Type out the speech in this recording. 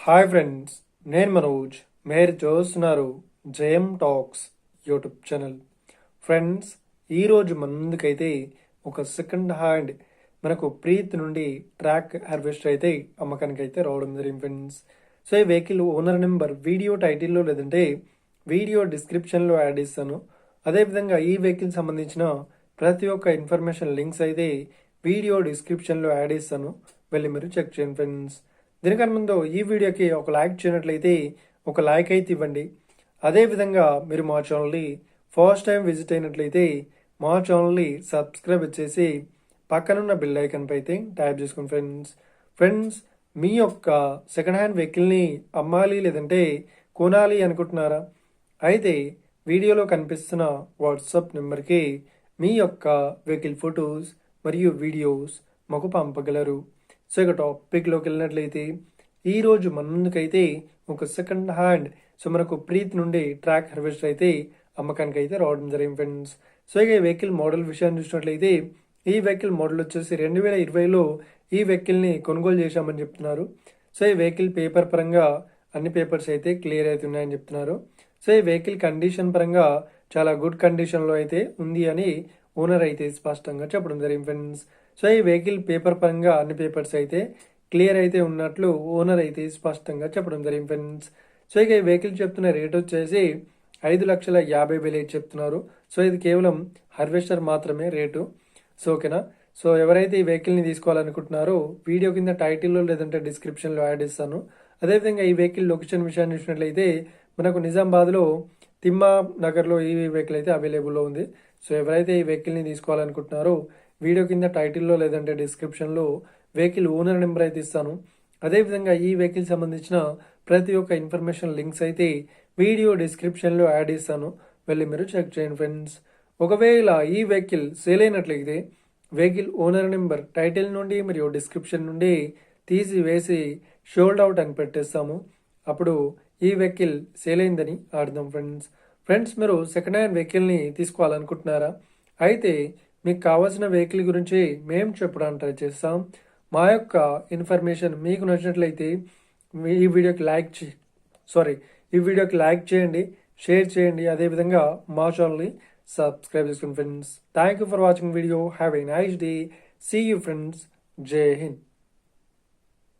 Hi friends, నేను మనోజ్. మీరు చూస్తున్నారు జయం టాక్స్ యూట్యూబ్ ఛానల్. ఫ్రెండ్స్, ఈరోజు మన ముందుకైతే ఒక సెకండ్ హ్యాండ్ మనకు ప్రీత్ నుండి ట్రాక్ హార్వెస్టర్ అయితే అమ్మకానికి అయితే రావడం జరిగింది ఫ్రెండ్స్. సో ఈ వెహికల్ ఓనర్ నెంబర్ వీడియో టైటిల్లో లేదంటే వీడియో డిస్క్రిప్షన్లో యాడ్ ఇస్తాను. అదేవిధంగా ఈ వెహికల్ సంబంధించిన ప్రతి ఒక్క ఇన్ఫర్మేషన్ లింక్స్ అయితే వీడియో డిస్క్రిప్షన్లో యాడ్ ఇస్తాను, వెళ్ళి మీరు చెక్ చేయండి ఫ్రెండ్స్. దీనికన్నా ముందు ఈ వీడియోకి ఒక లైక్ చేయనట్లయితే ఒక లైక్ అయితే ఇవ్వండి. అదేవిధంగా మీరు మా ఛానల్ని ఫస్ట్ టైం విజిట్ అయినట్లయితే మా ఛానల్ని సబ్స్క్రైబ్ చేసి పక్కనున్న బెల్ ఐకాన్ పై అయితే ట్యాప్ చేసుకోండి ఫ్రెండ్స్. ఫ్రెండ్స్, మీ యొక్క సెకండ్ హ్యాండ్ వెహికల్ని అమ్మాలి లేదంటే కొనాలి అనుకుంటున్నారా? అయితే వీడియోలో కనిపిస్తున్న వాట్సాప్ నెంబర్కి మీ యొక్క వెహికల్ ఫొటోస్ మరియు వీడియోస్ మాకు పంపగలరు. సో ఇక టాపిక్లోకి వెళ్ళినట్లయితే ఈరోజు మన ముందుకైతే ఒక సెకండ్ హ్యాండ్ మనకు ప్రీత్ నుండి ట్రాక్ హార్వెస్టర్ అయితే అమ్మకానికి అయితే రావడం జరిగింది ఫ్రెండ్స్. సో ఇక ఈ వెహికల్ మోడల్ విషయాన్ని చూసినట్లయితే ఈ వెహికల్ మోడల్ వచ్చేసి 2020లో ఈ వెహికల్ని కొనుగోలు చేశామని చెప్తున్నారు. సో ఈ వెహికల్ పేపర్ పరంగా అన్ని పేపర్స్ అయితే క్లియర్ అయితే ఉన్నాయని చెప్తున్నారు. సో ఈ వెహికల్ కండిషన్ పరంగా చాలా గుడ్ కండిషన్లో అయితే ఉంది అని ఓనర్ అయితే స్పష్టంగా చెప్పడం జరిగింది ఫ్రెండ్స్. సో ఈ వెహికల్ పేపర్ పరంగా అన్ని పేపర్స్ అయితే క్లియర్ అయితే ఉన్నట్లు ఓనర్ అయితే స్పష్టంగా చెప్పడం జరిగింది ఫ్రెండ్స్. సో ఇక ఈ వెహికల్ చెప్తున్న రేట్ వచ్చేసి 5,50,000 చెప్తున్నారు. సో ఇది కేవలం హార్వెస్టర్ మాత్రమే రేటు. సో ఓకేనా. సో ఎవరైతే ఈ వెహికల్ని తీసుకోవాలనుకుంటున్నారో వీడియో కింద టైటిల్లో లేదంటే డిస్క్రిప్షన్లో యాడ్ ఇస్తాను. అదేవిధంగా ఈ వెహికల్ లొకేషన్ విషయాన్ని చూసినట్లయితే మనకు నిజామాబాద్లో తిమ్మా నగర్లో ఈ వెహికల్ అయితే అవైలబుల్లో ఉంది. సో ఎవరైతే ఈ వెహికల్ని తీసుకోవాలనుకుంటున్నారో వీడియో కింద టైటిల్లో లేదంటే డిస్క్రిప్షన్లో వెహికల్ ఓనర్ నెంబర్ అయితే ఇస్తాను. అదేవిధంగా ఈ వెహికల్ సంబంధించిన ప్రతి ఒక్క ఇన్ఫర్మేషన్ లింక్స్ అయితే వీడియో డిస్క్రిప్షన్లో యాడ్ ఇస్తాను, వెళ్ళి మీరు చెక్ చేయండి ఫ్రెండ్స్. ఒకవేళ ఈ వెహికల్ సేల్ అయినట్లయితే వెహికల్ ఓనర్ నెంబర్ టైటిల్ నుండి మరియు డిస్క్రిప్షన్ నుండి తీసి వేసి షోల్డ్ అవుట్ అని పెట్టేస్తాము. అప్పుడు ఈ వెహికల్ సేల్ అయిందని అర్థం ఫ్రెండ్స్. ఫ్రెండ్స్, మీరు సెకండ్ హ్యాండ్ వెహికల్ని తీసుకోవాలనుకుంటున్నారా? అయితే మీకు కావాల్సిన వెహికల్ గురించి మేము చెప్పడానికి ట్రై చేస్తాం. మా యొక్క ఇన్ఫర్మేషన్ మీకు నచ్చినట్లయితే ఈ వీడియోకి లైక్ చేయండి, షేర్ చేయండి. అదేవిధంగా మా ఛానల్ని సబ్స్క్రైబ్ చేసుకోండి friends. Thank you for watching video. Have a nice day. See you friends. జై హింద్.